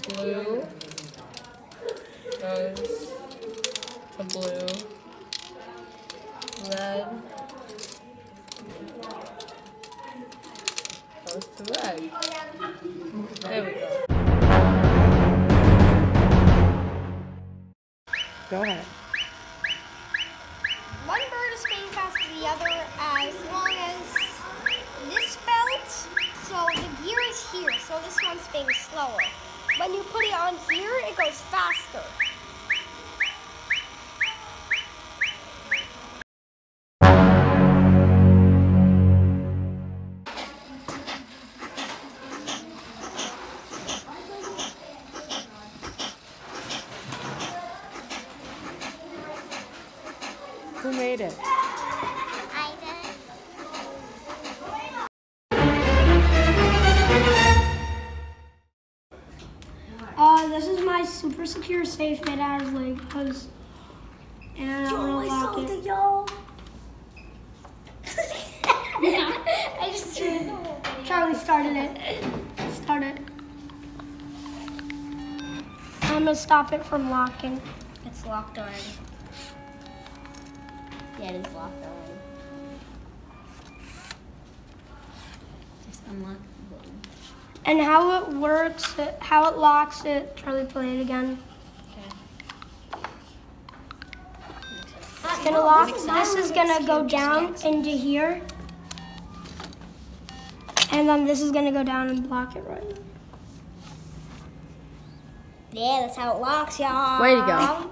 blue goes to blue, red goes to red. There we go. Go ahead. One bird is spinning faster than the other as long as this belt, so the gear is here, so this one's spinning slower. When you put it on here, it goes faster. Who made it? I did. This is my super secure safe made out of Legos. And I'm gonna lock it. I just Charlie started it. I'm gonna stop it from locking. It's locked already. Yeah, it is locked already. Just unlock the button. And how it works, how it locks it, Charlie, play it again. Okay. It's gonna lock, this is gonna go down into here. And then this is gonna go down and block it right. Yeah, that's how it locks, y'all. Way to go.